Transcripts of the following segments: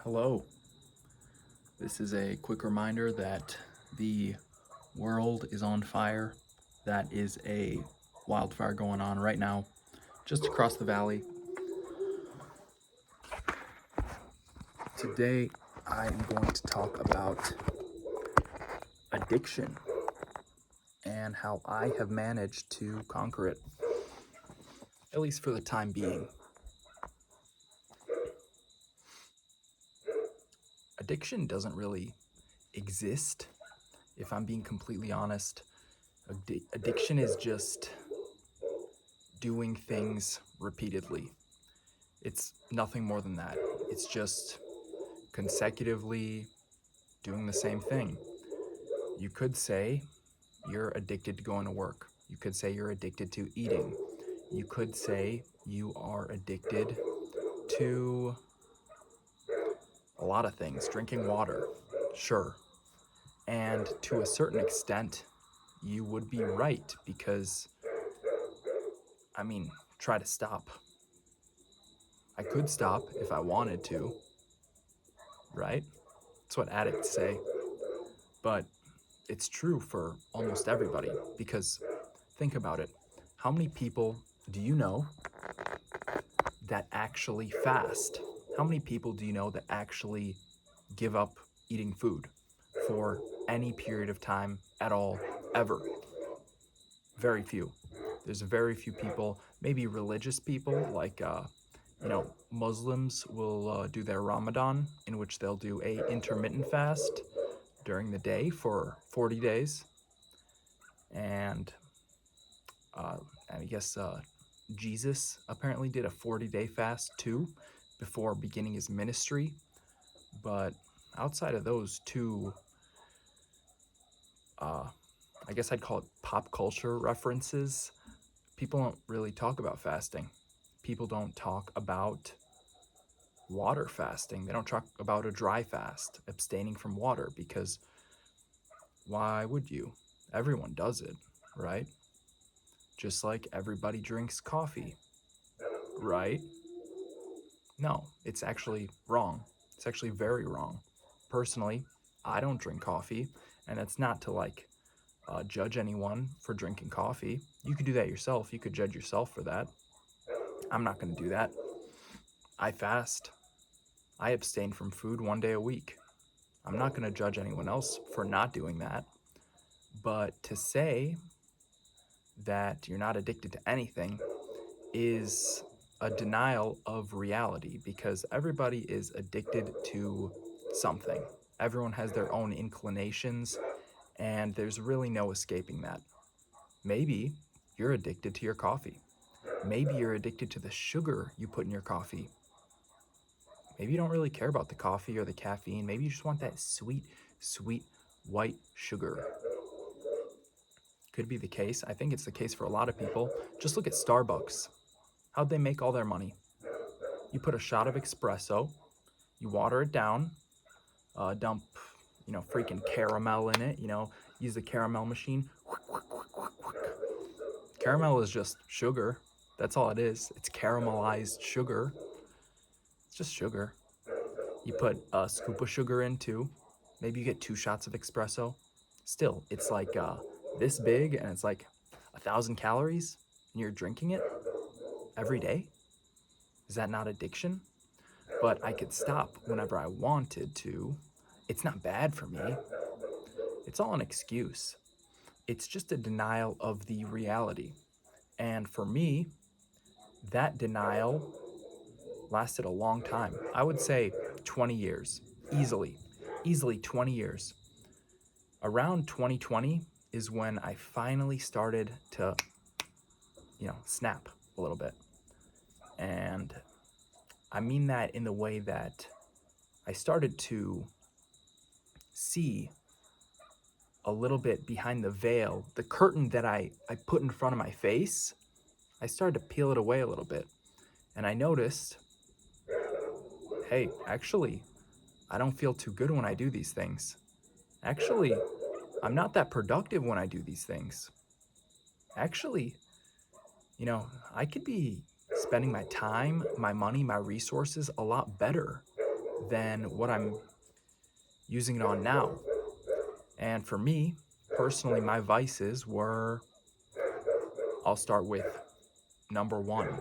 Hello. This is a quick reminder that the world is on fire. That is a wildfire going on right now, just across the valley. Today, I am going to talk about addiction and how I have managed to conquer it, at least for the time being. Addiction doesn't really exist, if I'm being completely honest. Addiction is just doing things repeatedly. It's nothing more than that. It's just consecutively doing the same thing. You could say you're addicted to going to work. You could say you're addicted to eating. You could say you are addicted to a lot of things, drinking water, sure. And to a certain extent, you would be right because, try to stop. I could stop if I wanted to, right? That's what addicts say. But it's true for almost everybody because think about it. How many people do you know that actually fast? How many people do you know that actually give up eating food for any period of time at all, ever? Very few. There's very few people, maybe religious people like Muslims will do their Ramadan, in which they'll do a intermittent fast during the day for 40 days. And I guess Jesus apparently did a 40-day fast too before beginning his ministry. But outside of those two, I guess I'd call it pop culture references, people don't really talk about fasting. People don't talk about water fasting. They don't talk about a dry fast, abstaining from water, because why would you? Everyone does it, right? Just like everybody drinks coffee, right? No, it's actually wrong. It's actually very wrong. Personally, I don't drink coffee, and that's not to judge anyone for drinking coffee. You could do that yourself. You could judge yourself for that. I'm not going to do that. I fast. I abstain from food 1 day a week. I'm not going to judge anyone else for not doing that. But to say that you're not addicted to anything is a denial of reality, because everybody is addicted to something. Everyone has their own inclinations, and there's really no escaping that. Maybe you're addicted to your coffee. Maybe you're addicted to the sugar you put in your coffee. Maybe you don't really care about the coffee or the caffeine. Maybe you just want that sweet, sweet white sugar. Could be the case. I think it's the case for a lot of people. Just look at Starbucks. How'd they make all their money? You put a shot of espresso, you water it down, dump, freaking caramel in it, use the caramel machine. Caramel is just sugar. That's all it is. It's caramelized sugar. It's just sugar. You put a scoop of sugar in too. Maybe you get 2 shots of espresso. Still, it's like this big, and it's like 1,000 calories, and you're drinking it every day. Is that not addiction? But I could stop whenever I wanted to. It's not bad for me. It's all an excuse. It's just a denial of the reality. And for me, that denial lasted a long time. I would say 20 years, easily 20 years. Around 2020 is when I finally started to, snap a little bit. And I mean that in the way that I started to see a little bit behind the veil, the curtain that I put in front of my face. I started to peel it away a little bit. And I noticed, hey, actually, I don't feel too good when I do these things. Actually, I'm not that productive when I do these things. Actually, I could be spending my time, my money, my resources a lot better than what I'm using it on now. And for me, personally, my vices were, I'll start with number one.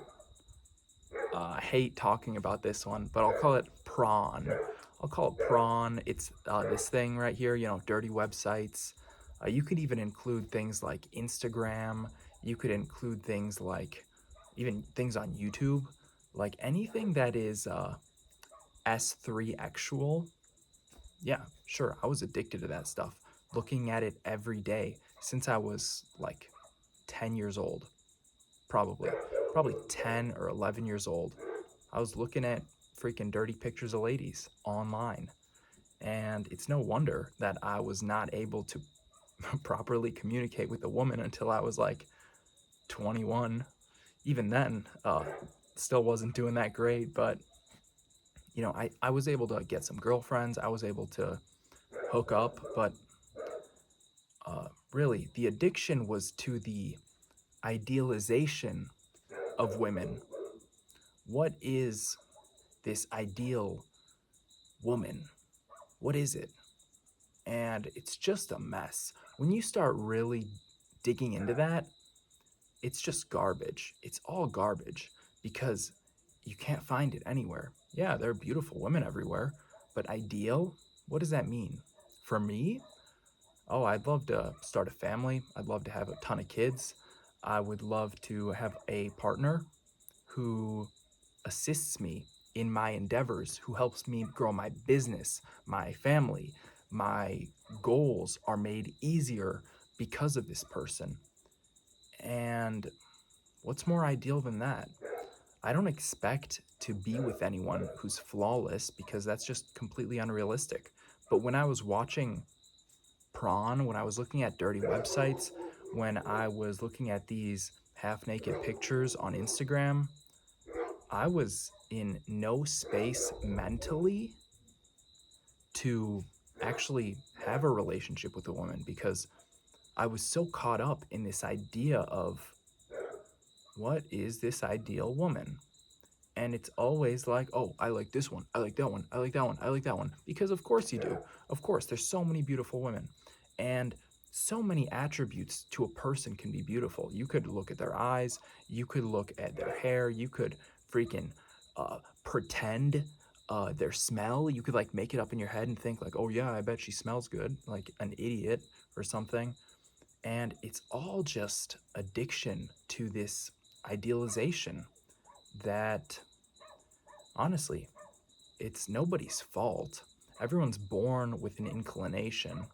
I hate talking about this one, but I'll call it prawn. I'll call it prawn. It's this thing right here, dirty websites. You could even include things like Instagram. You could include things like even things on YouTube, like anything that is S3-actual. Yeah, sure, I was addicted to that stuff. Looking at it every day since I was like 10 years old, probably 10 or 11 years old. I was looking at freaking dirty pictures of ladies online. And it's no wonder that I was not able to properly communicate with a woman until I was like 21. Even then, still wasn't doing that great, but I was able to get some girlfriends. I was able to hook up, but really, the addiction was to the idealization of women. What is this ideal woman? What is it? And it's just a mess. When you start really digging into that, it's just garbage. It's all garbage because you can't find it anywhere. Yeah, there are beautiful women everywhere, but ideal? What does that mean? For me, oh, I'd love to start a family. I'd love to have a ton of kids. I would love to have a partner who assists me in my endeavors, who helps me grow my business, my family. My goals are made easier because of this person. And what's more ideal than that? I don't expect to be with anyone who's flawless because that's just completely unrealistic. But when I was watching prawn, when I was looking at dirty websites, when I was looking at these half naked pictures on Instagram, I was in no space mentally to actually have a relationship with a woman because I was so caught up in this idea of what is this ideal woman? And it's always like, oh, I like this one, I like that one, I like that one, I like that one. Because of course you do. Of course, there's so many beautiful women. And so many attributes to a person can be beautiful. You could look at their eyes, you could look at their hair, you could freaking pretend their smell. You could like make it up in your head and think like, oh yeah, I bet she smells good, like an idiot or something. And it's all just addiction to this idealization that, honestly, it's nobody's fault. Everyone's born with an inclination,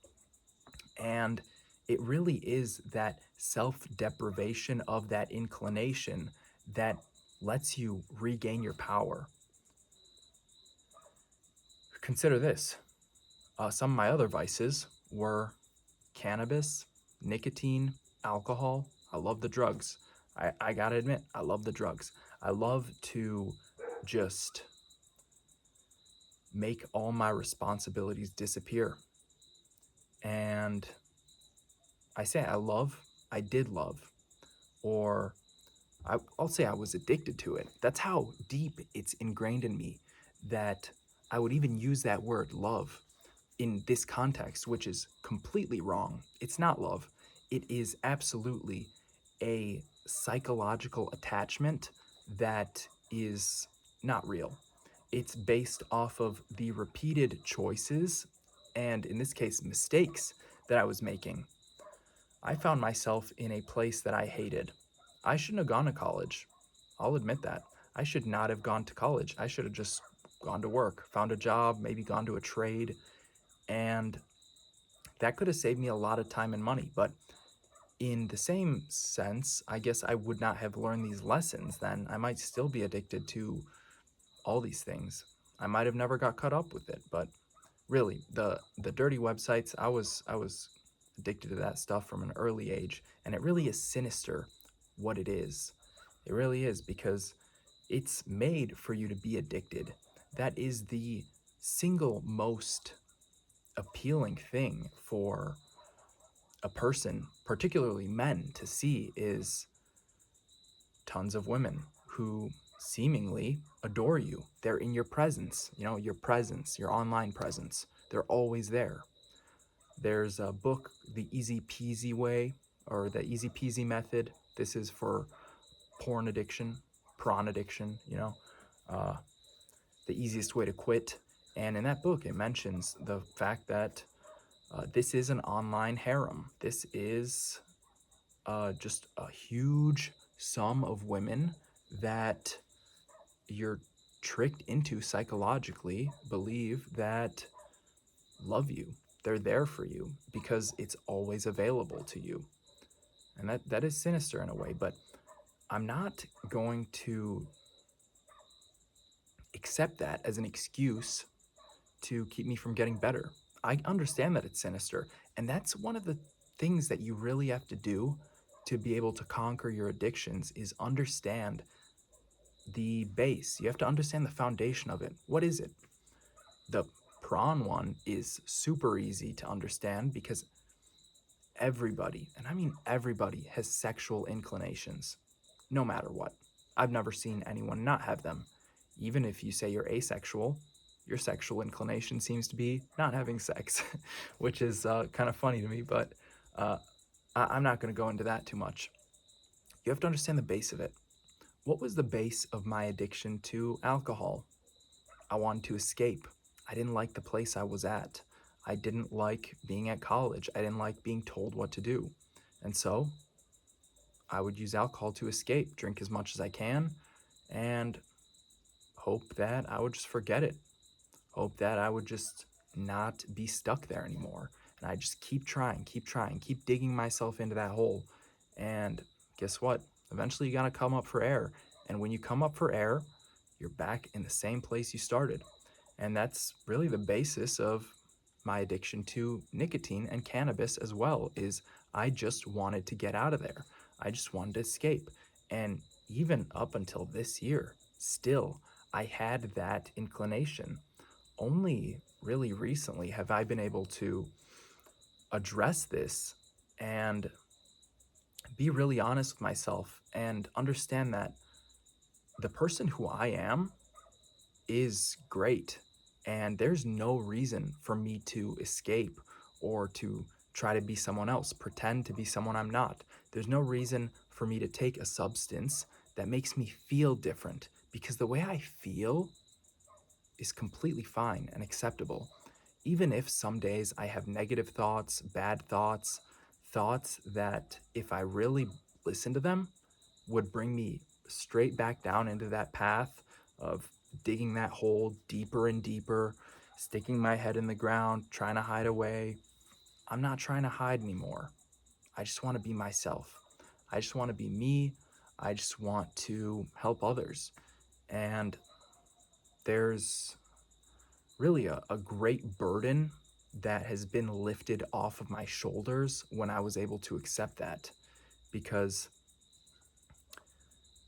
and it really is that self-deprivation of that inclination that lets you regain your power. Consider this. Some of my other vices were cannabis, nicotine, alcohol. I love the drugs. I gotta admit, I love the drugs. I love to just make all my responsibilities disappear. And I say I did love, or I'll say I was addicted to it. That's how deep it's ingrained in me that I would even use that word love in this context, which is completely wrong. It's not love. It is absolutely a psychological attachment that is not real. It's based off of the repeated choices, and in this case, mistakes that I was making. I found myself in a place that I hated. I shouldn't have gone to college. I'll admit that. I should not have gone to college. I should have just gone to work, found a job, maybe gone to a trade, and that could have saved me a lot of time and money. But in the same sense, I guess I would not have learned these lessons then. I might still be addicted to all these things. I might have never got caught up with it, but really, the dirty websites, I was addicted to that stuff from an early age, and it really is sinister what it is. It really is, because it's made for you to be addicted. That is the single most appealing thing for a person, particularly men, to see is tons of women who seemingly adore you. They're in your presence, your presence, your online presence. They're always there. There's a book, The Easy Peasy Way, or The Easy Peasy Method. This is for porn addiction, prawn addiction, uh, the easiest way to quit. And in that book, it mentions the fact that this is an online harem. This is just a huge sum of women that you're tricked into psychologically believe that love you. They're there for you because it's always available to you. And that is sinister in a way, but I'm not going to accept that as an excuse to keep me from getting better. I understand that it's sinister, and that's one of the things that you really have to do to be able to conquer your addictions is understand the base. You have to understand the foundation of it. What is it? The prawn one is super easy to understand because everybody, and I mean everybody, has sexual inclinations, no matter what. I've never seen anyone not have them. Even if you say you're asexual, your sexual inclination seems to be not having sex, which is kind of funny to me, but uh, I'm not going to go into that too much. You have to understand the base of it. What was the base of my addiction to alcohol? I wanted to escape. I didn't like the place I was at. I didn't like being at college. I didn't like being told what to do. And so I would use alcohol to escape, drink as much as I can, and hope that I would just forget it. Hope that I would just not be stuck there anymore. And I just keep trying, keep digging myself into that hole. And guess what? Eventually you gotta come up for air. And when you come up for air, you're back in the same place you started. And that's really the basis of my addiction to nicotine and cannabis as well, is I just wanted to get out of there. I just wanted to escape. And even up until this year, still, I had that inclination. Only really recently have I been able to address this and be really honest with myself and understand that the person who I am is great. And there's no reason for me to escape or to try to be someone else, pretend to be someone I'm not. There's no reason for me to take a substance that makes me feel different because the way I feel is completely fine and acceptable. Even if some days I have negative thoughts, bad thoughts, thoughts that if I really listen to them would bring me straight back down into that path of digging that hole deeper and deeper, sticking my head in the ground, trying to hide away. I'm not trying to hide anymore. I just want to be myself. I just want to be me. I just want to help others. And there's really a great burden that has been lifted off of my shoulders when I was able to accept that, because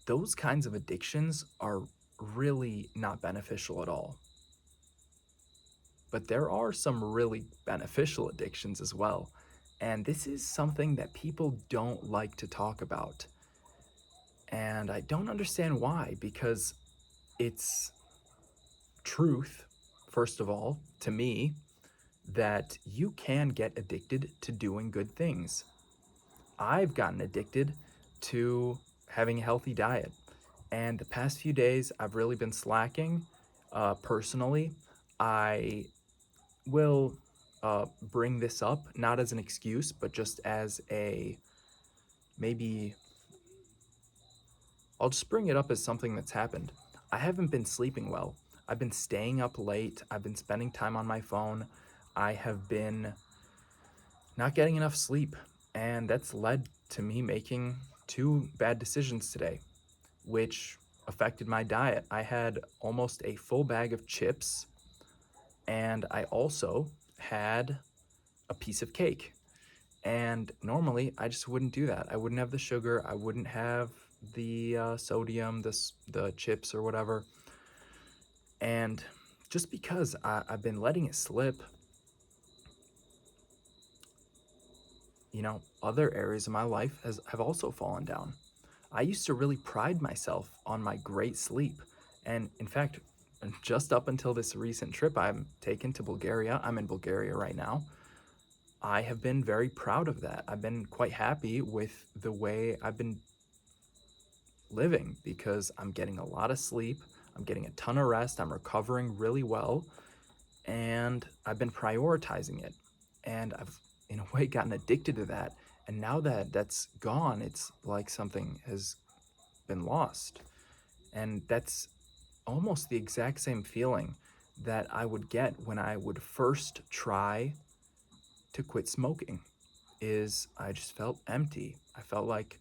those kinds of addictions are really not beneficial at all. But there are some really beneficial addictions as well. And this is something that people don't like to talk about. And I don't understand why, because it's truth, first of all, to me, that you can get addicted to doing good things. I've gotten addicted to having a healthy diet. And the past few days, I've really been slacking. Personally, I will bring this up, not as an excuse, but just as a maybe, I'll just bring it up as something that's happened. I haven't been sleeping well. I've been staying up late. I've been spending time on my phone. I have been not getting enough sleep. And that's led to me making two bad decisions today, which affected my diet. I had almost a full bag of chips, and I also had a piece of cake. And normally, I just wouldn't do that. I wouldn't have the sugar. I wouldn't have the sodium, the chips or whatever. And just because I've been letting it slip, other areas of my life have also fallen down. I used to really pride myself on my great sleep. And in fact, just up until this recent trip I'm taken to Bulgaria, I'm in Bulgaria right now. I have been very proud of that. I've been quite happy with the way I've been living because I'm getting a lot of sleep, I'm getting a ton of rest, I'm recovering really well, and I've been prioritizing it. And I've, in a way, gotten addicted to that. And now that that's gone, it's like something has been lost. And that's almost the exact same feeling that I would get when I would first try to quit smoking is I just felt empty. I felt like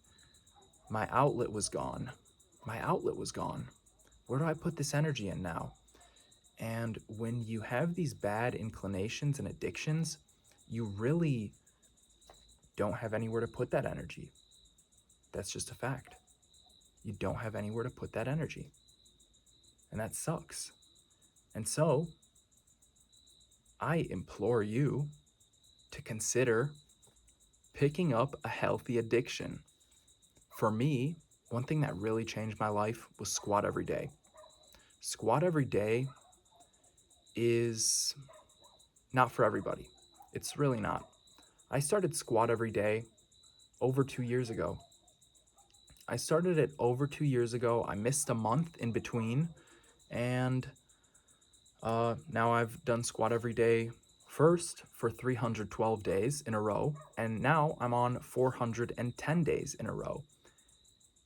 my outlet was gone. My outlet was gone. Where do I put this energy in now? And when you have these bad inclinations and addictions, you really don't have anywhere to put that energy. That's just a fact. You don't have anywhere to put that energy. And that sucks. And so, I implore you to consider picking up a healthy addiction. For me, one thing that really changed my life was squat every day. Squat every day is not for everybody. It's really not. I started squat every day over 2 years ago. I started it over 2 years ago. I missed a month in between, and now I've done squat every day first for 312 days in a row, and now I'm on 410 days in a row.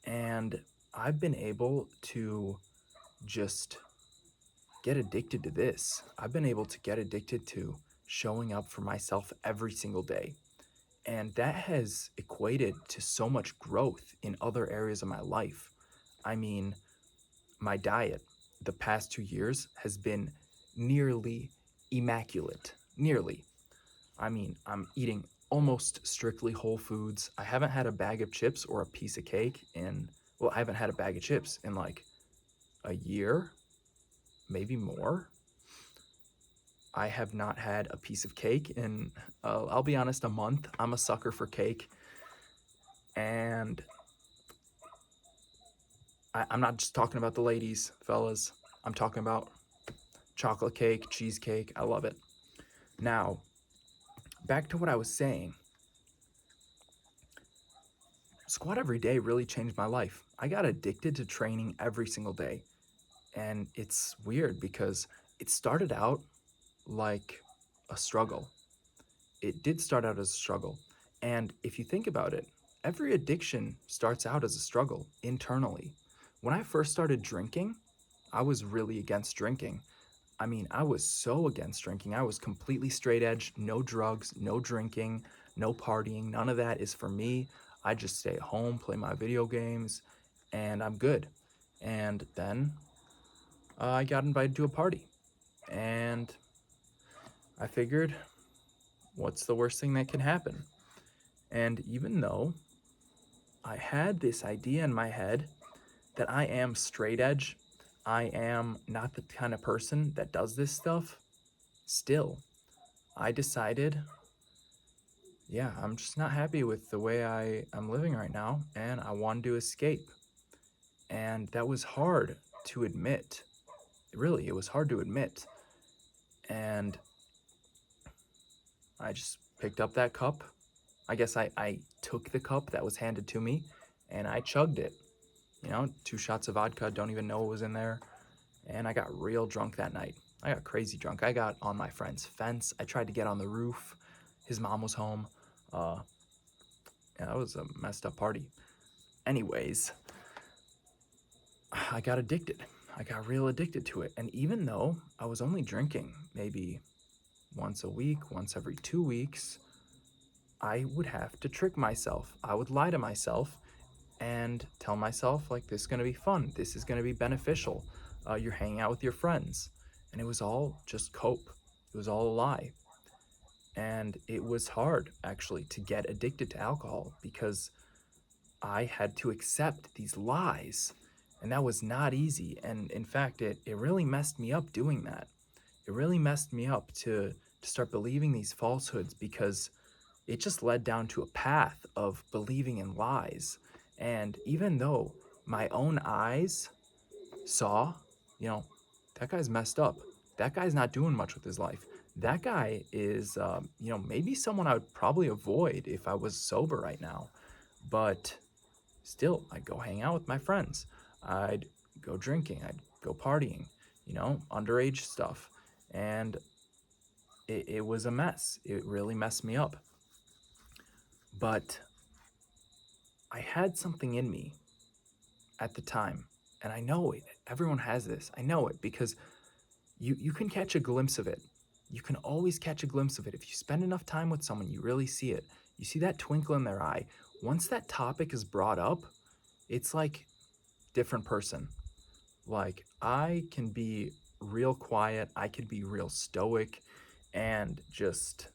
And I've been able to just get addicted to this. I've been able to get addicted to showing up for myself every single day. And that has equated to so much growth in other areas of my life. I mean, my diet the past 2 years has been nearly immaculate. Nearly. I mean, I'm eating almost strictly whole foods. I haven't had a bag of chips or a piece of cake in, well, I haven't had a bag of chips in like a year, maybe more. I have not had a piece of cake in, I'll be honest, a month. I'm a sucker for cake. And I'm not just talking about the ladies, fellas. I'm talking about chocolate cake, cheesecake. I love it. Now, back to what I was saying. Squat every day really changed my life. I got addicted to training every single day. And it's weird because it started out like a struggle. It did start out as a struggle. And if you think about it, every addiction starts out as a struggle internally. When I first started drinking, I was really against drinking. I mean, I was so against drinking. I was completely straight edge, no drugs, no drinking, no partying. None of that is for me. I just stay at home, play my video games, and I'm good. And then I got invited to a party. And I figured, what's the worst thing that can happen? And even though I had this idea in my head that I am straight edge, I am not the kind of person that does this stuff, still, I decided, yeah, I'm just not happy with the way I'm living right now, and I wanted to escape. And that was hard to admit. Really, it was hard to admit. And I just picked up that cup. I guess I took the cup that was handed to me, and I chugged it. 2 shots of vodka, don't even know what was in there. And I got real drunk that night. I got crazy drunk. I got on my friend's fence. I tried to get on the roof. His mom was home. Yeah, that was a messed up party. Anyways, I got addicted. I got real addicted to it. And even though I was only drinking maybe once a week, once every 2 weeks, I would have to trick myself. I would lie to myself and tell myself, like, this is going to be fun. This is going to be beneficial. You're hanging out with your friends. And it was all just cope. It was all a lie. And it was hard, actually, to get addicted to alcohol because I had to accept these lies. And that was not easy. And in fact, it really messed me up doing that. It really messed me up to start believing these falsehoods because it just led down to a path of believing in lies. And even though my own eyes saw, you know, that guy's messed up. That guy's not doing much with his life. That guy is, maybe someone I would probably avoid if I was sober right now. But still, I'd go hang out with my friends. I'd go drinking. I'd go partying, underage stuff. And it was a mess. It really messed me up. But I had something in me at the time. And I know it. Everyone has this. I know it because you can catch a glimpse of it. You can always catch a glimpse of it. If you spend enough time with someone, you really see it. You see that twinkle in their eye. Once that topic is brought up, it's like different person. Like I can be real quiet, I can be real stoic and just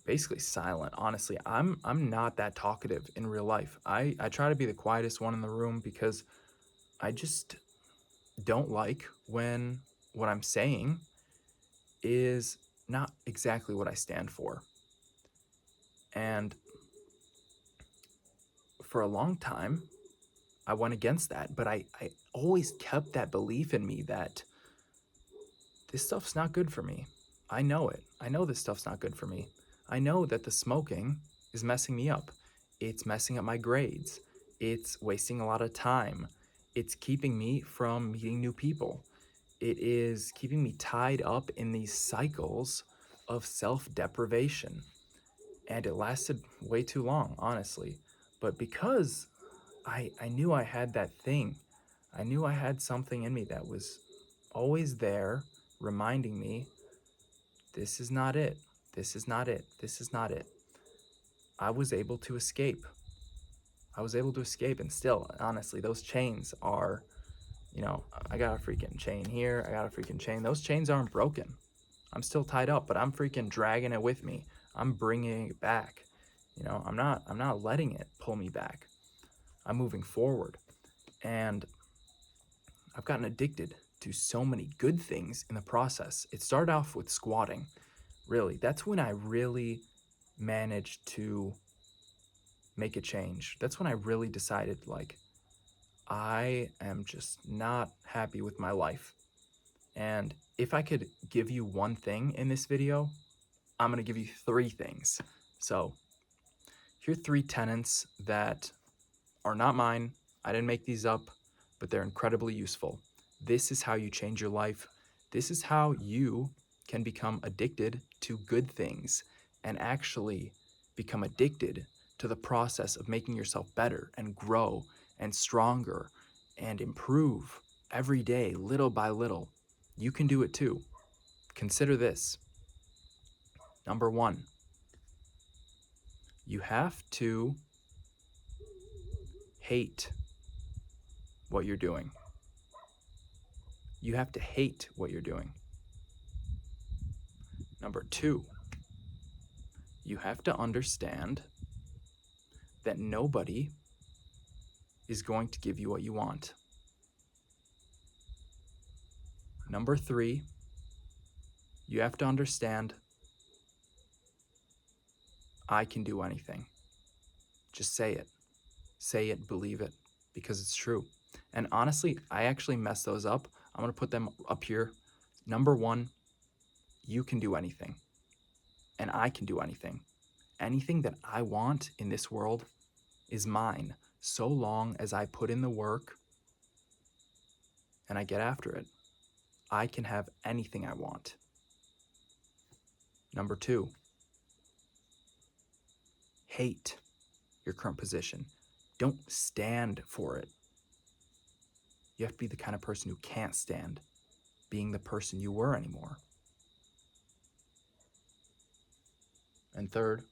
basically silent. Honestly, I'm not that talkative in real life. I try to be the quietest one in the room because I just don't like when what I'm saying is not exactly what I stand for. And for a long time, I went against that, but I always kept that belief in me that this stuff's not good for me. I know it. I know this stuff's not good for me. I know that the smoking is messing me up. It's messing up my grades. It's wasting a lot of time. It's keeping me from meeting new people. It is keeping me tied up in these cycles of self-deprivation. And it lasted way too long, honestly. But because I knew I had that thing, I knew I had something in me that was always there, reminding me, this is not it. This is not it. This is not it. I was able to escape. I was able to escape. And still, honestly, those chains are, I got a freaking chain here. I got a freaking chain. Those chains aren't broken. I'm still tied up, but I'm freaking dragging it with me. I'm bringing it back. I'm not letting it pull me back. I'm moving forward. And I've gotten addicted to so many good things in the process. It started off with squatting. Really, that's when I really managed to make a change. That's when I really decided, like, I am just not happy with my life. And if I could give you one thing in this video, I'm going to give you 3 things. So here are 3 tenets that are not mine. I didn't make these up, but they're incredibly useful. This is how you change your life. This is how you can become addicted to good things and actually become addicted to the process of making yourself better and grow and stronger and improve every day, little by little. You can do it too. Consider this. Number 1, you have to hate what you're doing. You have to hate what you're doing. Number 2, you have to understand that nobody is going to give you what you want. Number 3, you have to understand I can do anything. Just say it. Say it, believe it, because it's true. And honestly, I actually messed those up. I'm going to put them up here. Number 1, you can do anything. And I can do anything. Anything that I want in this world is mine, so long as I put in the work and I get after it. I can have anything I want. Number 2, hate your current position. Don't stand for it. You have to be the kind of person who can't stand being the person you were anymore. And 3rd,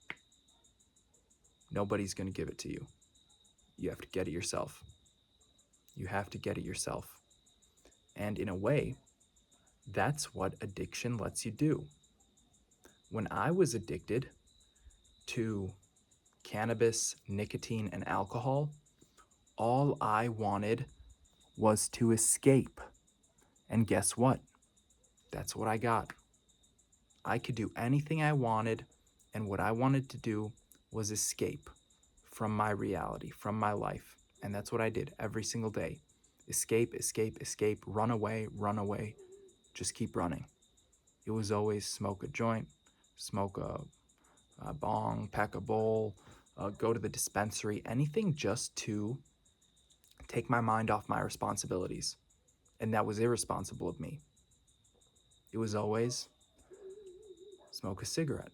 nobody's going to give it to you. You have to get it yourself. You have to get it yourself. And in a way, that's what addiction lets you do. When I was addicted to cannabis, nicotine, and alcohol, all I wanted was to escape. And guess what? That's what I got. I could do anything I wanted, and what I wanted to do was escape from my reality, from my life. And that's what I did every single day. Escape, escape, escape, run away, just keep running. It was always smoke a joint, smoke a bong, pack a bowl, go to the dispensary, anything just to take my mind off my responsibilities. And that was irresponsible of me. It was always smoke a cigarette,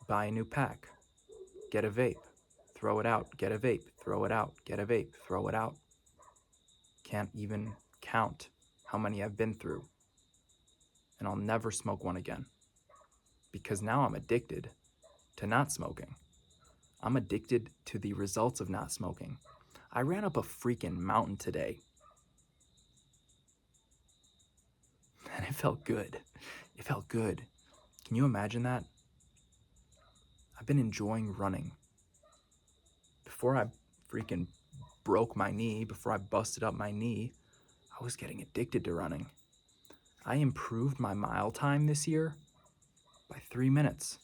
buy a new pack, get a vape, throw it out, get a vape, throw it out, get a vape, throw it out. Can't even count how many I've been through. And I'll never smoke one again. Because now I'm addicted to not smoking. I'm addicted to the results of not smoking. I ran up a freaking mountain today. And it felt good. It felt good. Can you imagine that? I've been enjoying running. Before I freaking broke my knee, before I busted up my knee, I was getting addicted to running. I improved my mile time this year by 3 minutes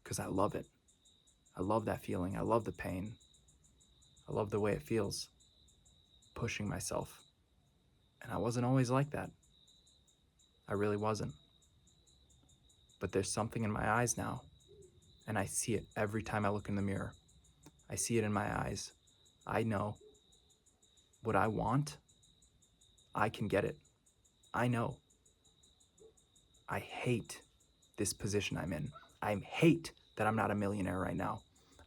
because I love it. I love that feeling. I love the pain. I love the way it feels, pushing myself. And I wasn't always like that. I really wasn't. But there's something in my eyes now, and I see it every time I look in the mirror. I see it in my eyes. I know what I want, I can get it. I know. I hate this position I'm in. I hate that I'm not a millionaire right now.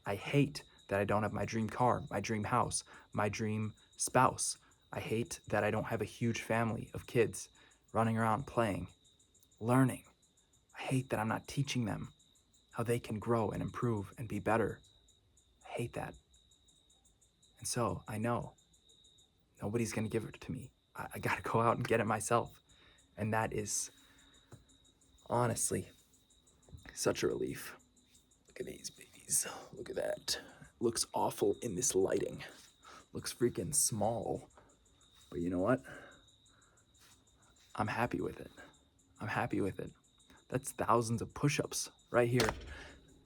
I hate that I don't have my dream car, my dream house, my dream spouse. I hate that I don't have a huge family of kids running around playing, learning. I hate that I'm not teaching them how they can grow and improve and be better. I hate that. And so I know nobody's going to give it to me. I got to go out and get it myself. And that is honestly such a relief. Look at these babies. Look at that. Looks awful in this lighting. Looks freaking small. But you know what? I'm happy with it. I'm happy with it. That's thousands of push-ups right here.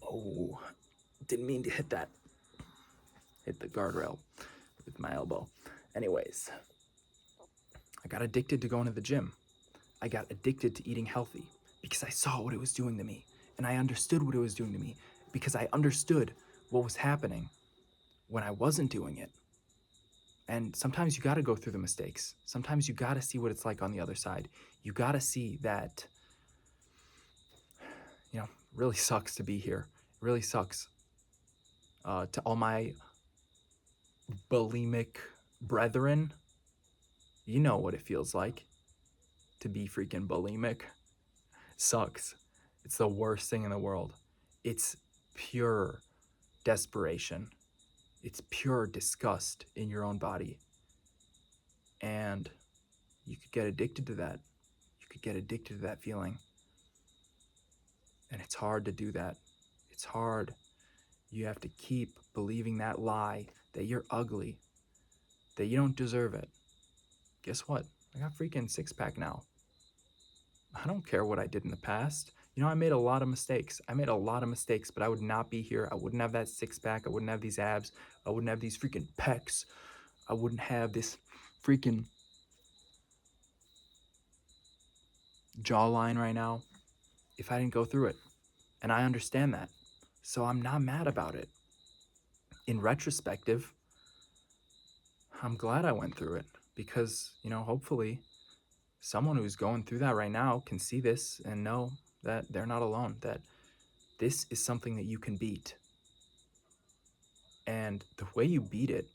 Oh, didn't mean to hit that. Hit the guardrail with my elbow. Anyways, I got addicted to going to the gym. I got addicted to eating healthy because I saw what it was doing to me. And I understood what it was doing to me because I understood what was happening when I wasn't doing it. And sometimes you got to go through the mistakes. Sometimes you got to see what it's like on the other side. You got to see that, really sucks to be here. It really sucks. To all my bulimic brethren, you know what it feels like to be freaking bulimic. Sucks. It's the worst thing in the world. It's pure desperation. It's pure disgust in your own body. And you could get addicted to that. You could get addicted to that feeling. And it's hard to do that. It's hard. You have to keep believing that lie that you're ugly, that you don't deserve it. Guess what? I got freaking six-pack now. I don't care what I did in the past. I made a lot of mistakes. But I would not be here. I wouldn't have that six-pack. I wouldn't have these abs. I wouldn't have these freaking pecs. I wouldn't have this freaking jawline right now if I didn't go through it. And I understand that. So I'm not mad about it. In retrospective, I'm glad I went through it because, hopefully someone who's going through that right now can see this and know that they're not alone, that this is something that you can beat. And the way you beat it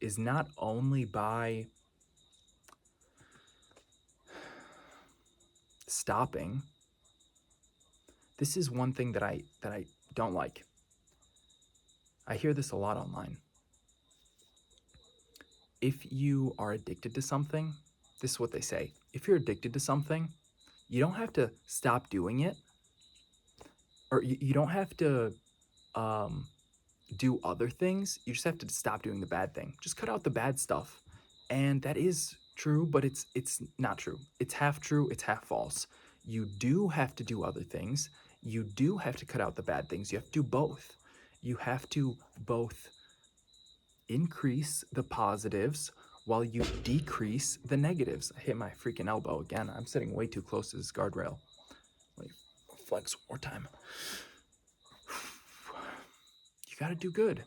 is not only by stopping. This is one thing that I don't like. I hear this a lot online. If you are addicted to something, this is what they say. If you're addicted to something, you don't have to stop doing it, or you don't have to do other things. You just have to stop doing the bad thing. Just cut out the bad stuff. And that is true, but it's not true. It's half true, it's half false. You do have to do other things. You do have to cut out the bad things. You have to do both. You have to both increase the positives while you decrease the negatives. I hit my freaking elbow again. I'm sitting way too close to this guardrail. Let me flex one more time. You got to do good.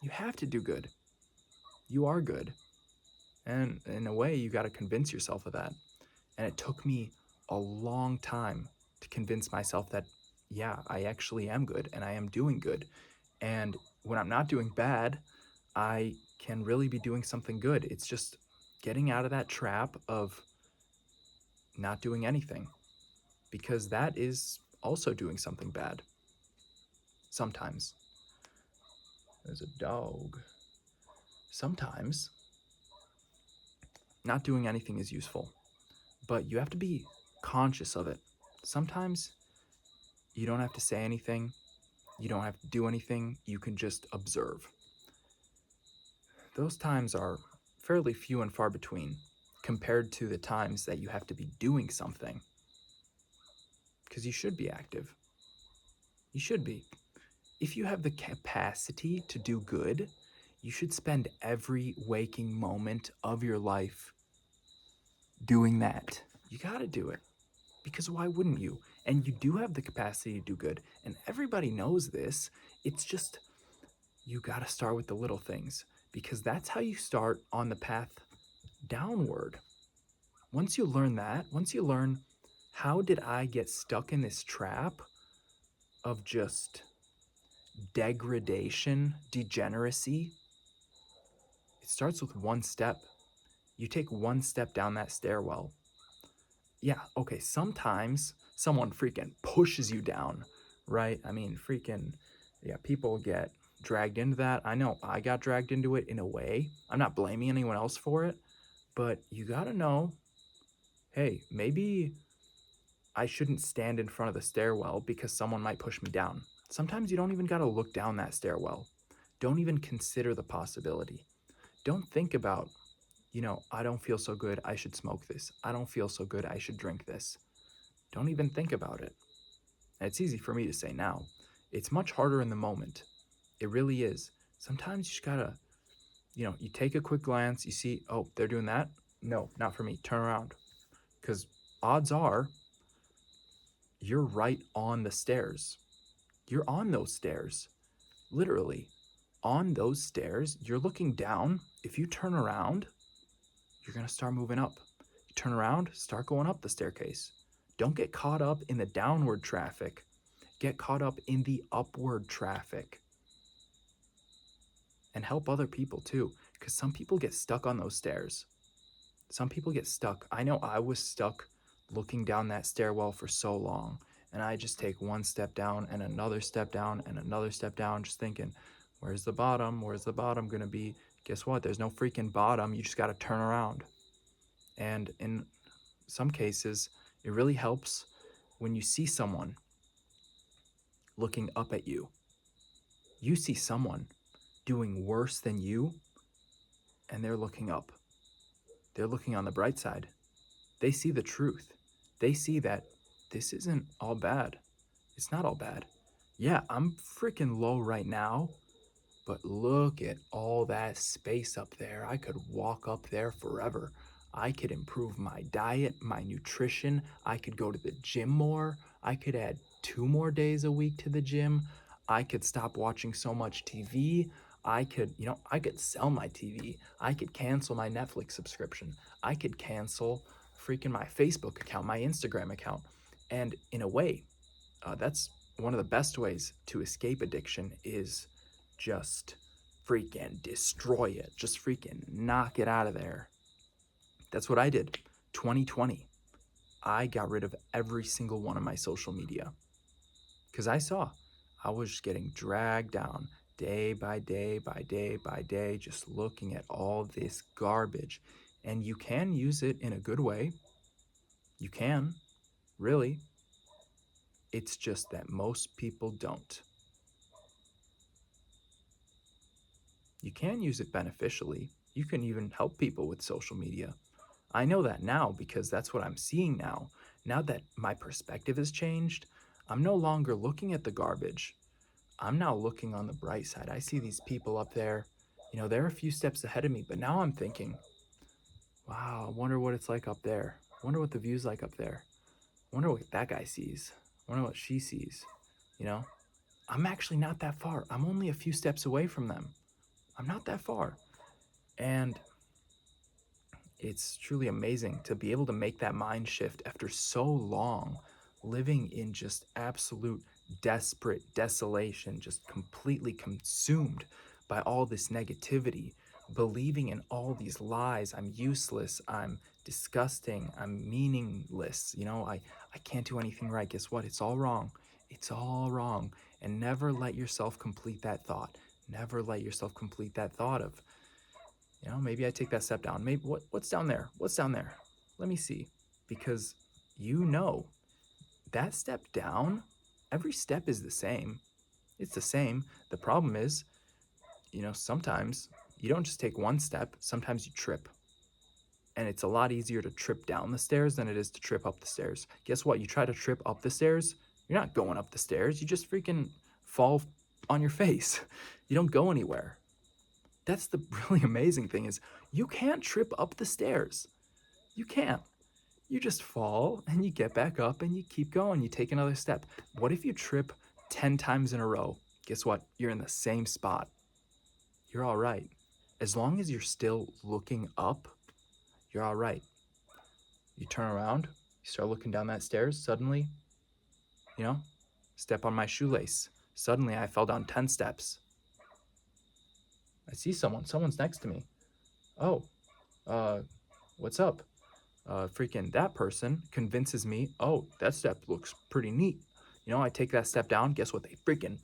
You have to do good. You are good. And in a way, you got to convince yourself of that. And it took me a long time to convince myself that, yeah, I actually am good and I am doing good. And when I'm not doing bad, I can really be doing something good. It's just getting out of that trap of not doing anything, because that is also doing something bad. Sometimes. There's a dog. Sometimes not doing anything is useful, but you have to be conscious of it. Sometimes you don't have to say anything, you don't have to do anything, you can just observe. Those times are fairly few and far between compared to the times that you have to be doing something. Because you should be active. You should be. If you have the capacity to do good, you should spend every waking moment of your life doing that. You gotta do it. Because why wouldn't you? And you do have the capacity to do good. And everybody knows this. It's just, you gotta start with the little things. Because that's how you start on the path downward. Once you learn that, once you learn, how did I get stuck in this trap of just degradation, degeneracy? It starts with one step. You take one step down that stairwell. Yeah, okay, sometimes someone freaking pushes you down, right? I mean, freaking, yeah, people get dragged into that. I know I got dragged into it in a way. I'm not blaming anyone else for it, but you gotta know, hey, maybe I shouldn't stand in front of the stairwell because someone might push me down. Sometimes you don't even gotta look down that stairwell. Don't even consider the possibility. Don't think about, I don't feel so good, I should smoke this. I don't feel so good, I should drink this. Don't even think about it. And it's easy for me to say now. It's much harder in the moment. It really is. Sometimes you just gotta, you take a quick glance, you see, oh, they're doing that? No, not for me. Turn around. Because odds are you're right on the stairs. You're on those stairs. Literally. On those stairs, you're looking down. If you turn around, you're going to start moving up. You turn around, start going up the staircase. Don't get caught up in the downward traffic. Get caught up in the upward traffic. And help other people too, because some people get stuck on those stairs. Some people get stuck. I know I was stuck looking down that stairwell for so long, and I just take one step down and another step down and another step down, just thinking, where's the bottom? Where's the bottom gonna be? Guess what? There's no freaking bottom. You just gotta turn around. And in some cases, it really helps when you see someone looking up at you. You see someone doing worse than you, and they're looking up. They're looking on the bright side. They see the truth. They see that this isn't all bad. It's not all bad. Yeah, I'm freaking low right now, but look at all that space up there. I could walk up there forever. I could improve my diet, my nutrition. I could go to the gym more. I could add 2 more days a week to the gym. I could stop watching so much TV. I could sell my TV. I could cancel my Netflix subscription. I could cancel freaking my Facebook account, my Instagram account. And in a way, that's one of the best ways to escape addiction is just freaking destroy it. Just freaking knock it out of there. That's what I did. 2020. I got rid of every single one of my social media because I was just getting dragged down day by day by day by day, just looking at all this garbage. And you can use it in a good way. You can, really. It's just that most people don't. You can use it beneficially. You can even help people with social media. I know that now because that's what I'm seeing now. Now that my perspective has changed, I'm no longer looking at the garbage. I'm now looking on the bright side. I see these people up there, they're a few steps ahead of me, but now I'm thinking, wow, I wonder what it's like up there. I wonder what the view's like up there. I wonder what that guy sees. I wonder what she sees. You know, I'm actually not that far. I'm only a few steps away from them. I'm not that far. And it's truly amazing to be able to make that mind shift after so long living in just absolute desperate desolation, just completely consumed by all this negativity, believing in all these lies. I'm useless, I'm disgusting, I'm meaningless. I can't do anything right. Guess what? It's all wrong. It's all wrong. And never let yourself complete that thought. Never let yourself complete that thought of, maybe I take that step down. Maybe what's down there? What's down there? Let me see. Because that step down, every step is the same. It's the same. The problem is, sometimes you don't just take one step, sometimes you trip. And it's a lot easier to trip down the stairs than it is to trip up the stairs. Guess what? You try to trip up the stairs, you're not going up the stairs. You just freaking fall on your face. You don't go anywhere. That's the really amazing thing is you can't trip up the stairs. You can't. You just fall and you get back up and you keep going. You take another step. What if you trip 10 times in a row? Guess what? You're in the same spot. You're all right. As long as you're still looking up, you're all right. You turn around, you start looking down that stairs, suddenly, step on my shoelace. Suddenly I fell down 10 steps. I see someone's next to me. Oh, what's up? Freaking that person convinces me, oh, that step looks pretty neat. I take that step down, guess what? They freaking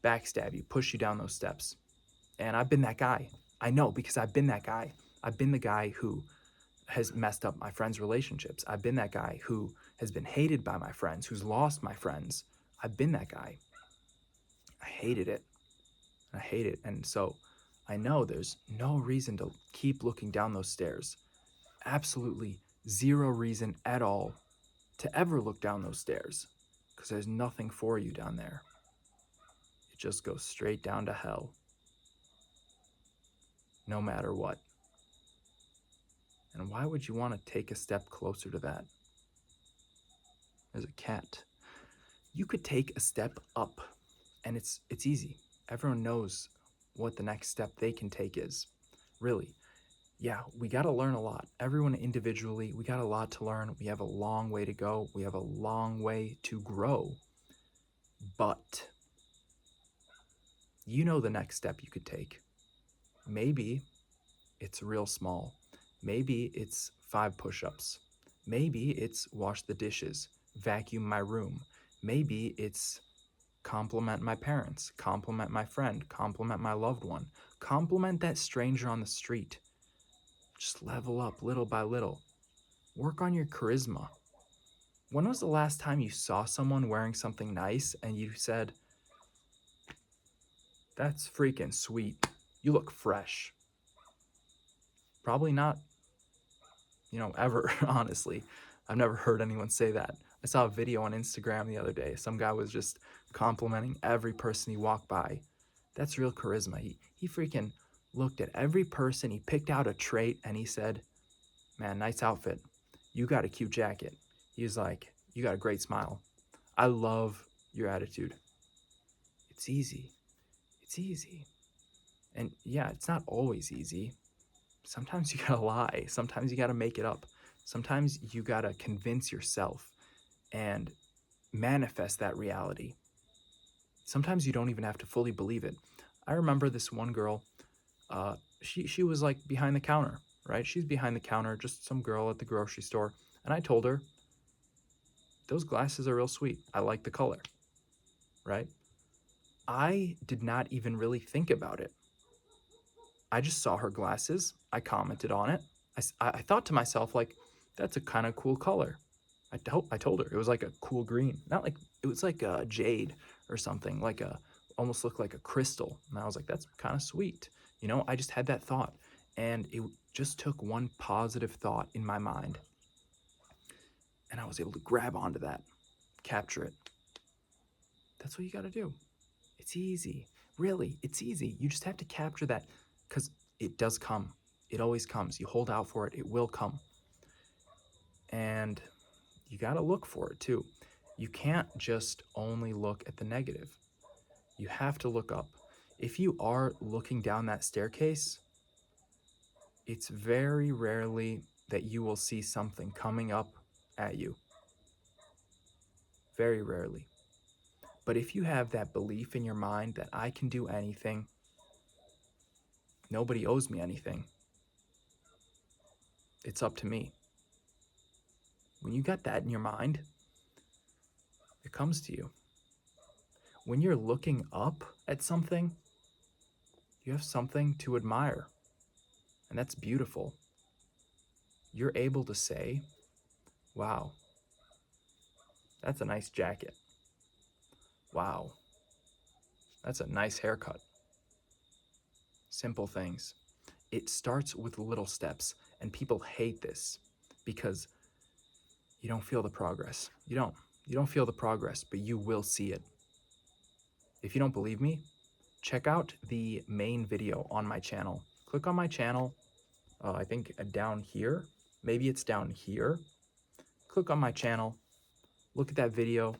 backstab you, push you down those steps. And I've been that guy. I know, because I've been that guy. I've been the guy who has messed up my friends' relationships. I've been that guy who has been hated by my friends, who's lost my friends. I've been that guy. I hated it. I hate it. And so I know there's no reason to keep looking down those stairs. Absolutely zero reason at all to ever look down those stairs, because there's nothing for you down there. It just goes straight down to hell, no matter what. And why would you want to take a step closer to that? There's a cat. You could take a step up, and it's easy. Everyone knows what the next step they can take is. Really. Yeah, we got to learn a lot. Everyone individually, we got a lot to learn. We have a long way to go. We have a long way to grow. But you know the next step you could take. Maybe it's real small. Maybe it's 5 push-ups. Maybe it's wash the dishes, vacuum my room. Maybe it's compliment my parents, compliment my friend, compliment my loved one, compliment that stranger on the street. Just level up little by little. Work on your charisma. When was the last time you saw someone wearing something nice and you said, that's freaking sweet. You look fresh? Probably not, ever, honestly. I've never heard anyone say that. I saw a video on Instagram the other day. Some guy was just complimenting every person he walked by. That's real charisma. He freaking looked at every person, he picked out a trait, and he said, man, nice outfit. You got a cute jacket. He was like, you got a great smile. I love your attitude. It's easy. It's easy. And yeah, it's not always easy. Sometimes you gotta lie. Sometimes you gotta make it up. Sometimes you gotta convince yourself and manifest that reality. Sometimes you don't even have to fully believe it. I remember this one girl, she was like behind the counter, right? She's behind the counter, just some girl at the grocery store. And I told her, those glasses are real sweet. I like the color, right? I did not even really think about it. I just saw her glasses. I commented on it. I thought to myself, like, that's a kind of cool color. I told her it was like a cool green, not like, it was like a jade or something, like almost looked like a crystal. And I was like, that's kind of sweet. I just had that thought, and it just took one positive thought in my mind, and I was able to grab onto that, capture it. That's what you got to do. It's easy. Really, it's easy. You just have to capture that because it does come. It always comes. You hold out for it, it will come. And you got to look for it too. You can't just only look at the negative. You have to look up. If you are looking down that staircase, it's very rarely that you will see something coming up at you. Very rarely. But if you have that belief in your mind that I can do anything, nobody owes me anything, it's up to me. When you got that in your mind, it comes to you. When you're looking up at something, you have something to admire. And that's beautiful. You're able to say, wow, that's a nice jacket. Wow, that's a nice haircut. Simple things. It starts with little steps, and people hate this because you don't feel the progress. You don't feel the progress, but you will see it. If you don't believe me, check out the main video on my channel. Click on my channel, I think down here. Maybe it's down here. Click on my channel, look at that video.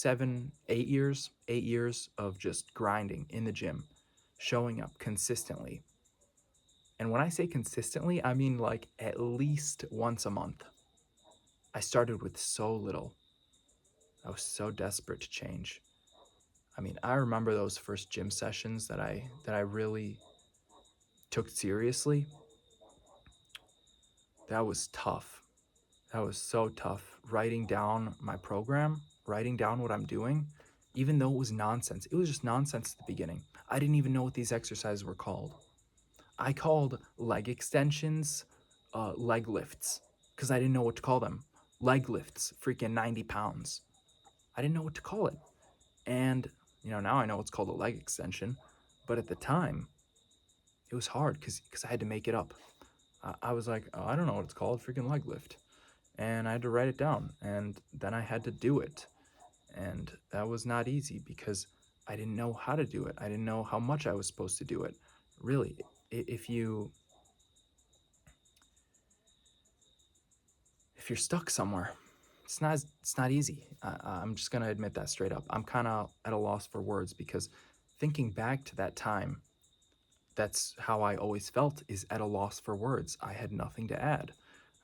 8 years of just grinding in the gym, showing up consistently. And when I say consistently, I mean like at least once a month. I started with so little. I was so desperate to change. I mean, I remember those first gym sessions that I really took seriously. That was tough. That was so tough. Writing down my program, writing down what I'm doing, even though it was nonsense. It was just nonsense at the beginning. I didn't even know what these exercises were called. I called leg extensions leg lifts because I didn't know what to call them. Leg lifts, freaking 90 pounds. I didn't know what to call it. And, now I know it's called a leg extension. But at the time, it was hard because I had to make it up. I was like, oh, I don't know what it's called, freaking leg lift. And I had to write it down. And then I had to do it. And that was not easy because I didn't know how to do it. I didn't know how much I was supposed to do it. Really, if you're stuck somewhere, it's not easy. I'm just gonna admit that straight up. I'm kind of at a loss for words because thinking back to that time, that's how I always felt, is at a loss for words. I had nothing to add.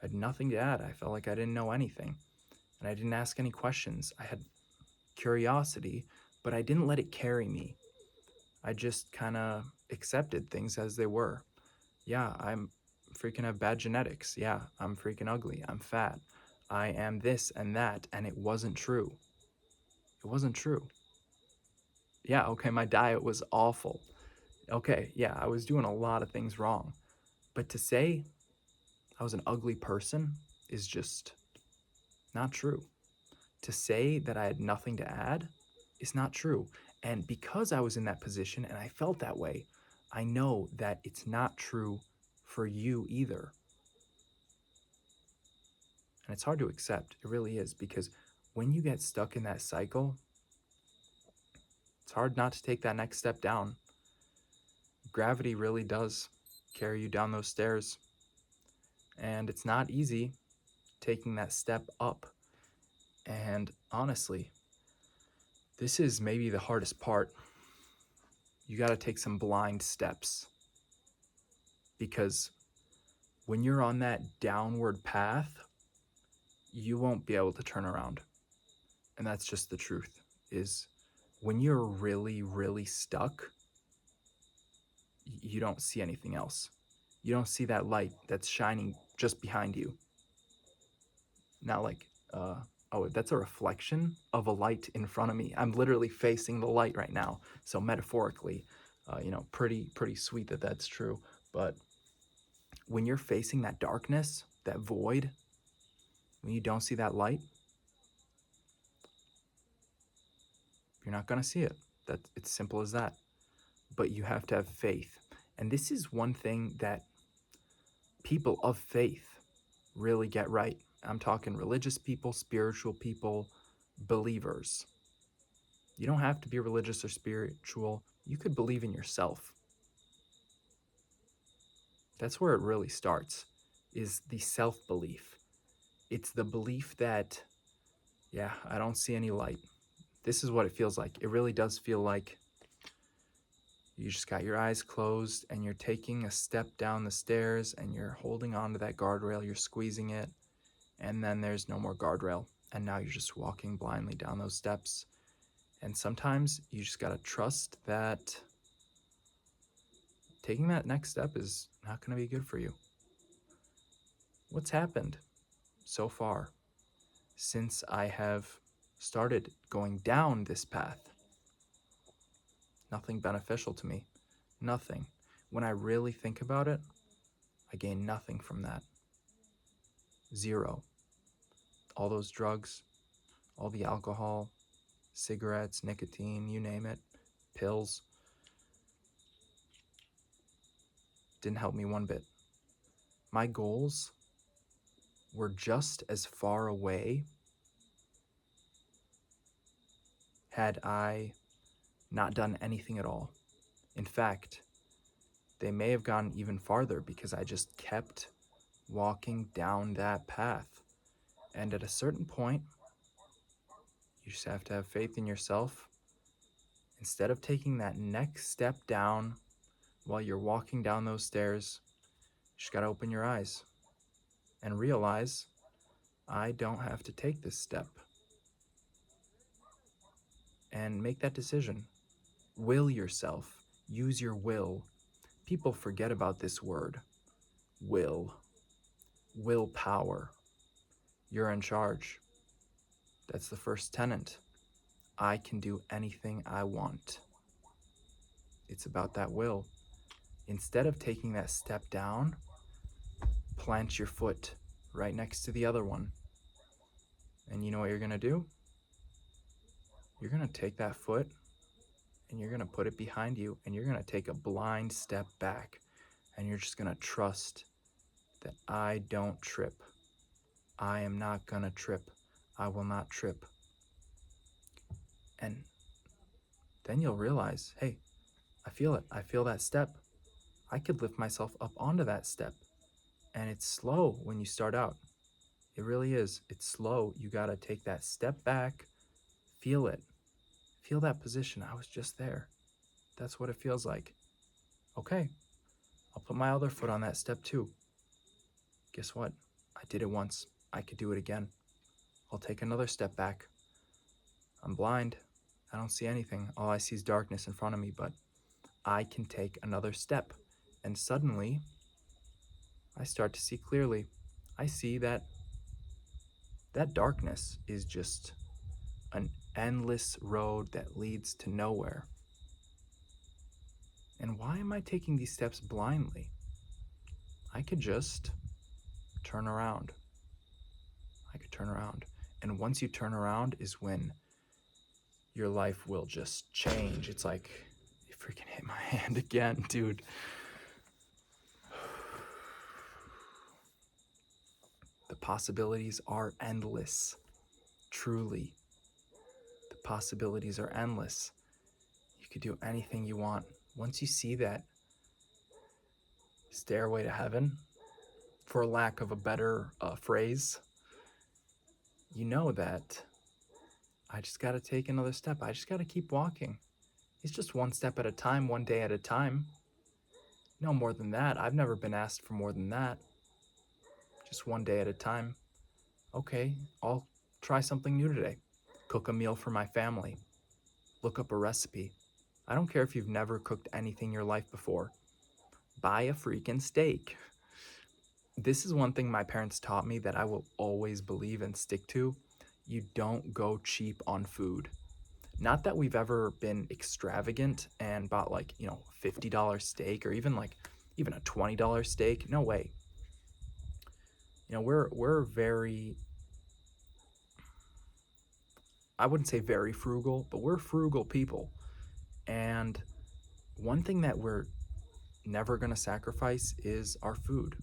I had nothing to add. I felt like I didn't know anything, and I didn't ask any questions. I had curiosity, but I didn't let it carry me. I just kind of accepted things as they were. Yeah, I'm freaking have bad genetics. Yeah, I'm freaking ugly. I'm fat. I am this and that, and it wasn't true. It wasn't true. Yeah, okay, my diet was awful. Okay, yeah, I was doing a lot of things wrong. But to say I was an ugly person is just not true. To say that I had nothing to add is not true. And because I was in that position and I felt that way, I know that it's not true for you either. And it's hard to accept. It really is, because when you get stuck in that cycle, it's hard not to take that next step down. Gravity really does carry you down those stairs. And it's not easy taking that step up. And honestly, this is maybe the hardest part. You got to take some blind steps, because when you're on that downward path, you won't be able to turn around. And that's just the truth, is when you're really, really stuck, you don't see anything else. You don't see that light that's shining just behind you. Not like, oh, that's a reflection of a light in front of me. I'm literally facing the light right now. So metaphorically, pretty sweet that that's true. But when you're facing that darkness, that void, when you don't see that light, you're not going to see it. It's simple as that. But you have to have faith. And this is one thing that people of faith really get right. I'm talking religious people, spiritual people, believers. You don't have to be religious or spiritual. You could believe in yourself. That's where it really starts, is the self-belief. It's the belief that, yeah, I don't see any light. This is what it feels like. It really does feel like you just got your eyes closed and you're taking a step down the stairs and you're holding onto that guardrail, you're squeezing it, and then there's no more guardrail. And now you're just walking blindly down those steps. And sometimes you just gotta trust that taking that next step is not gonna be good for you. What's happened so far since I have started going down this path? Nothing beneficial to me. Nothing. When I really think about it, I gain nothing from that. Zero. All those drugs, all the alcohol, cigarettes, nicotine, you name it, pills, didn't help me one bit. My goals were just as far away had I not done anything at all. In fact, they may have gone even farther because I just kept walking down that path. And at a certain point, you just have to have faith in yourself. Instead of taking that next step down while you're walking down those stairs, you just gotta open your eyes and realize I don't have to take this step. And make that decision. Will yourself. Use your will. People forget about this word. Will. Willpower. You're in charge. That's the first tenet. I can do anything I want. It's about that will. Instead of taking that step down, plant your foot right next to the other one. And you know what you're gonna do? You're gonna take that foot and you're gonna put it behind you and you're gonna take a blind step back and you're just gonna trust that I don't trip. I am not gonna trip. I will not trip. And then you'll realize, hey, I feel it. I feel that step. I could lift myself up onto that step. And it's slow when you start out. It really is. It's slow. You gotta take that step back, feel it. Feel that position. I was just there. That's what it feels like. Okay, I'll put my other foot on that step too. Guess what? I did it once. I could do it again. I'll take another step back. I'm blind. I don't see anything. All I see is darkness in front of me, but I can take another step. And suddenly, I start to see clearly. I see that darkness is just an endless road that leads to nowhere. And why am I taking these steps blindly? I could just turn around. I could turn around. And once you turn around is when your life will just change. It's like, you freaking hit my hand again, dude. The possibilities are endless. Truly. The possibilities are endless. You could do anything you want. Once you see that stairway to heaven, for lack of a better phrase, you know that I just got to take another step. I just got to keep walking. It's just one step at a time, one day at a time. No more than that. I've never been asked for more than that. Just one day at a time. Okay, I'll try something new today. Cook a meal for my family. Look up a recipe. I don't care if you've never cooked anything in your life before. Buy a freaking steak. This is one thing my parents taught me that I will always believe and stick to. You don't go cheap on food. Not that we've ever been extravagant and bought like, $50 steak or even a $20 steak. No way. We're very, I wouldn't say very frugal, but we're frugal people. And one thing that we're never going to sacrifice is our food.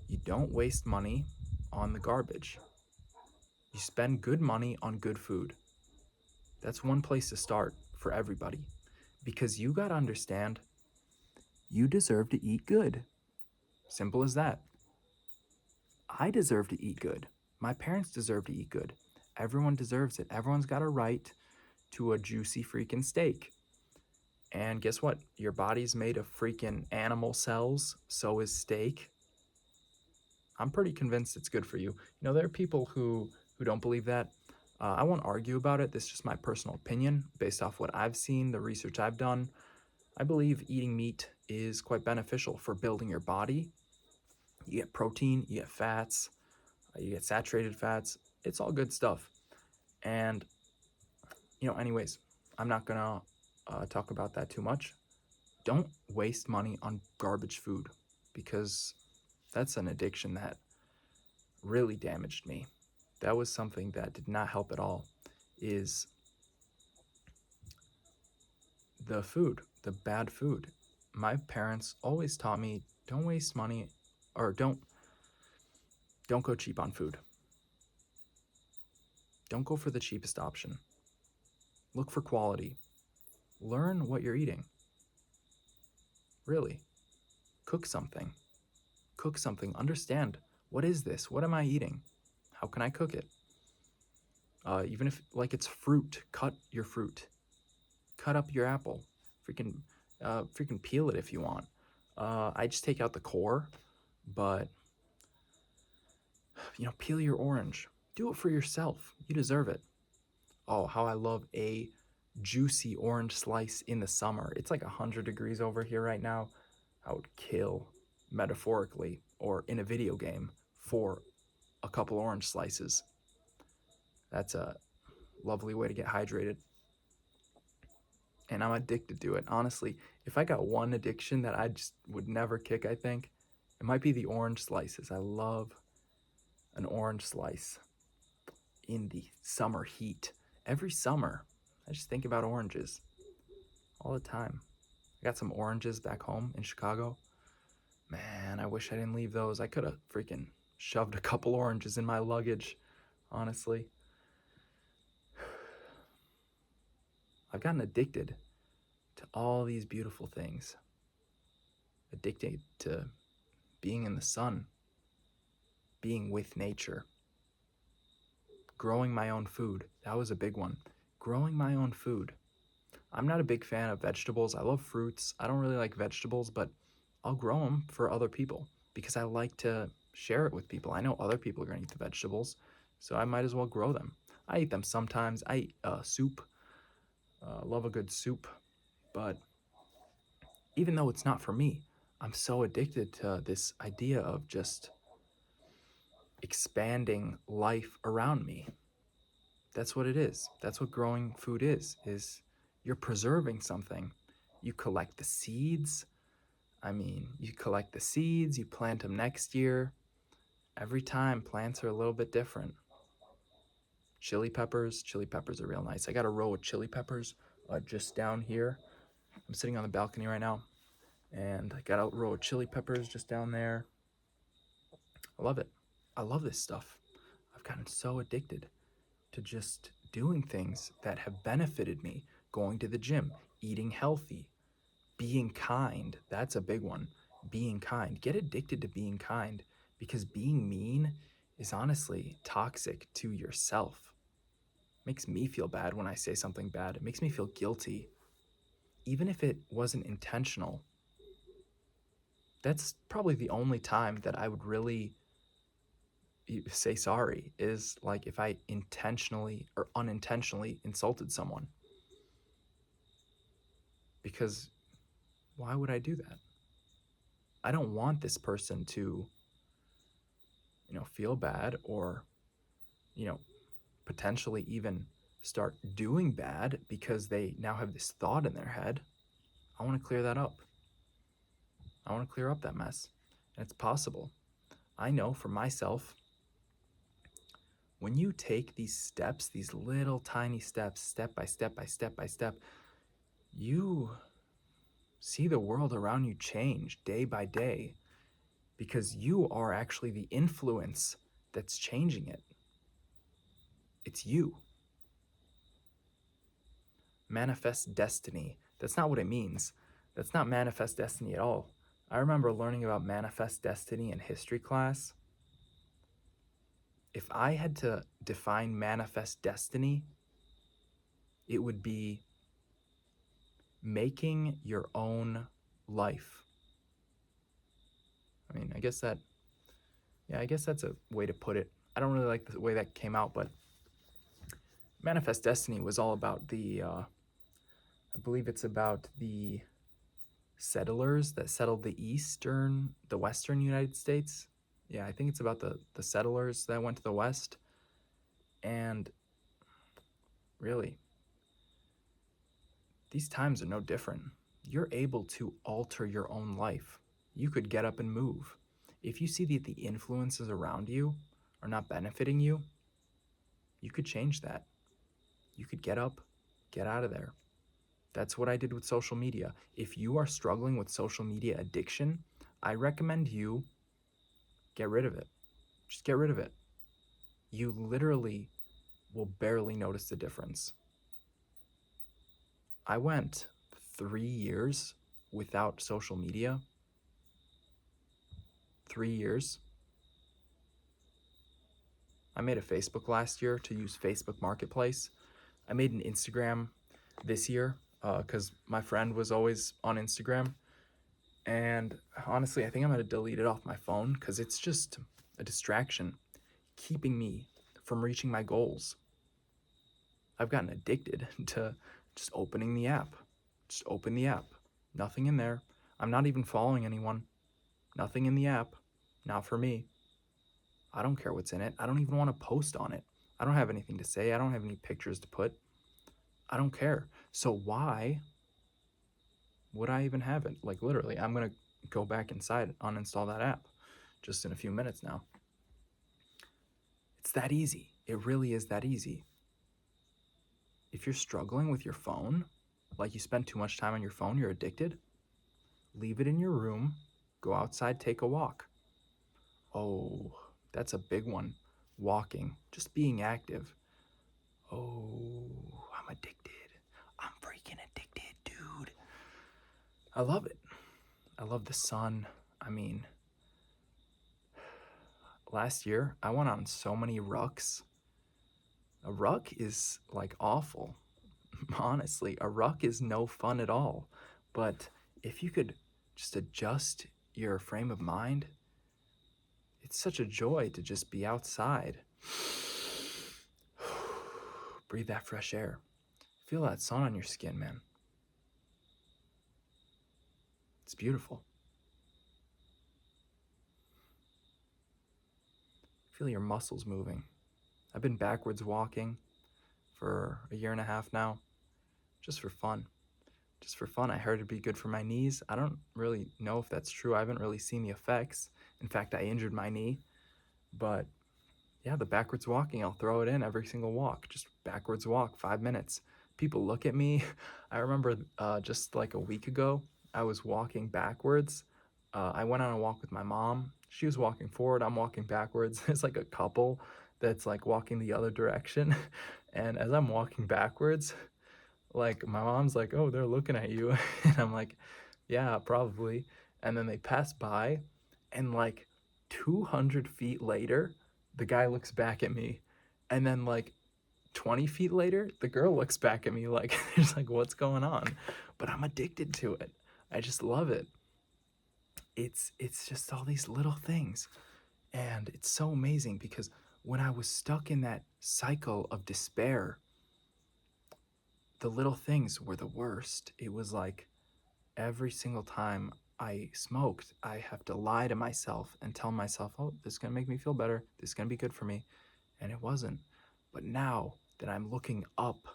You don't waste money on the garbage. You spend good money on good food. That's one place to start for everybody, because you got to understand you deserve to eat good. Simple as that. I deserve to eat good. My parents deserve to eat good. Everyone deserves it. Everyone's got a right to a juicy freaking steak. And guess what? Your body's made of freaking animal cells. So is steak. I'm pretty convinced it's good for you. There are people who don't believe that. I won't argue about it. This is just my personal opinion based off what I've seen, the research I've done. I believe eating meat is quite beneficial for building your body. You get protein, you get fats, you get saturated fats. It's all good stuff. And, anyways, I'm not going to talk about that too much. Don't waste money on garbage food, because that's an addiction that really damaged me. That was something that did not help at all, is the food, the bad food. My parents always taught me, don't waste money, or don't go cheap on food. Don't go for the cheapest option. Look for quality. Learn what you're eating. Really. Cook something. Understand, what is this? What am I eating? How can I cook it? Even if it's fruit, cut your fruit. Cut up your apple. Freaking peel it if you want. I just take out the core, but peel your orange. Do it for yourself. You deserve it. Oh, how I love a juicy orange slice in the summer. It's like 100 degrees over here right now. I would kill, metaphorically or in a video game, for a couple orange slices. That's a lovely way to get hydrated. And I'm addicted to it. Honestly, if I got one addiction that I just would never kick, I think it might be the orange slices. I love an orange slice in the summer heat. Every summer, I just think about oranges all the time. I got some oranges back home in Chicago. Man, I wish I didn't leave those. I could have freaking shoved a couple oranges in my luggage, honestly. I've gotten addicted to all these beautiful things. Addicted to being in the sun, being with nature, growing my own food. That was a big one. Growing my own food. I'm not a big fan of vegetables. I love fruits. I don't really like vegetables, but I'll grow them for other people because I like to share it with people. I know other people are going to eat the vegetables, so I might as well grow them. I eat them sometimes. I eat soup. Love a good soup. But even though it's not for me, I'm so addicted to this idea of just expanding life around me. That's what it is. That's what growing food is you're preserving something. You collect the seeds. You collect the seeds, you plant them next year. Every time, plants are a little bit different. Chili peppers are real nice. I got a row of chili peppers just down here. I'm sitting on the balcony right now, and I got a row of chili peppers just down there. I love it. I love this stuff. I've gotten so addicted to just doing things that have benefited me. Going to the gym, eating healthy, being kind. That's a big one. Being kind. Get addicted to being kind, because being mean is honestly toxic to yourself. It makes me feel bad when I say something bad. It makes me feel guilty. Even if it wasn't intentional. That's probably the only time that I would really say sorry, is like if I intentionally or unintentionally insulted someone. Because why would I do that? I don't want this person to, feel bad, or, potentially even start doing bad because they now have this thought in their head. I want to clear that up. I want to clear up that mess. And it's possible. I know for myself, when you take these steps, these little tiny steps, step by step by step by step, you see the world around you change day by day, because you are actually the influence that's changing it. It's you. manifest destiny. That's not what it means. That's not manifest destiny at all. I remember learning about manifest destiny in history class. If I had to define manifest destiny, it would be making your own life. I mean, I guess that's a way to put it. I don't really like the way that came out, but manifest destiny was all about I believe it's about the settlers that settled the western United States. Yeah, I think it's about the settlers that went to the west. And really, these times are no different. You're able to alter your own life. You could get up and move. If you see that the influences around you are not benefiting you, you could change that. You could get up, get out of there. That's what I did with social media. If you are struggling with social media addiction, I recommend you get rid of it. Just get rid of it. You literally will barely notice the difference. I went 3 years without social media. 3 years. I made a Facebook last year to use Facebook Marketplace. I made an Instagram this year because my friend was always on Instagram. And honestly, I think I'm going to delete it off my phone because it's just a distraction keeping me from reaching my goals. I've gotten addicted to just opening the app. Just open the app. Nothing in there. I'm not even following anyone. Nothing in the app. Not for me. I don't care what's in it. I don't even want to post on it. I don't have anything to say. I don't have any pictures to put. I don't care. So why would I even have it? Like literally, I'm going to go back inside, uninstall that app just in a few minutes now. It's that easy. It really is that easy. If you're struggling with your phone, like you spend too much time on your phone, you're addicted, leave it in your room, go outside, take a walk. Oh, that's a big one. Walking, just being active. Oh, I'm addicted. I'm freaking addicted, dude. I love it. I love the sun. I mean, last year I went on so many rucks. A ruck is like awful. Honestly, a ruck is no fun at all. But if you could just adjust your frame of mind, it's such a joy to just be outside. Breathe that fresh air. Feel that sun on your skin, man. It's beautiful. Feel your muscles moving. I've been backwards walking for a year and a half now, just for fun. Just for fun. I heard it'd be good for my knees. I don't really know if that's true. I haven't really seen the effects. In fact, I injured my knee. But yeah, the backwards walking, I'll throw it in every single walk. Just backwards walk, 5 minutes. People look at me. I remember just like a week ago, I was walking backwards. I went on a walk with my mom. She was walking forward. I'm walking backwards. It's like a couple that's like walking the other direction. And as I'm walking backwards, like my mom's like, "Oh, they're looking at you." And I'm like, "Yeah, probably." And then they pass by, and like 200 feet later, the guy looks back at me. And then like 20 feet later, the girl looks back at me like, there's like, what's going on? But I'm addicted to it. I just love it. It's just all these little things. And it's so amazing because when I was stuck in that cycle of despair, the little things were the worst. It was like every single time I smoked, I have to lie to myself and tell myself, oh, this is going to make me feel better. This is going to be good for me. And it wasn't. But now that I'm looking up,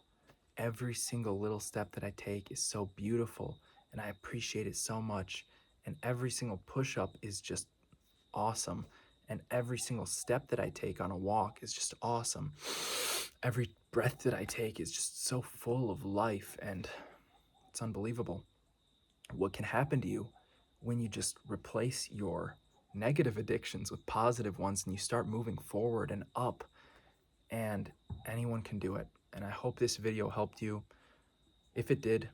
every single little step that I take is so beautiful and I appreciate it so much. And every single push up is just awesome. And every single step that I take on a walk is just awesome. Every breath that I take is just so full of life and it's unbelievable what can happen to you when you just replace your negative addictions with positive ones and you start moving forward and up. And anyone can do it. And I hope this video helped you. If it did,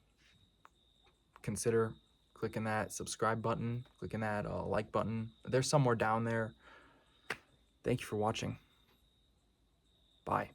consider clicking that subscribe button, clicking that like button. There's somewhere down there. Thank you for watching. Bye.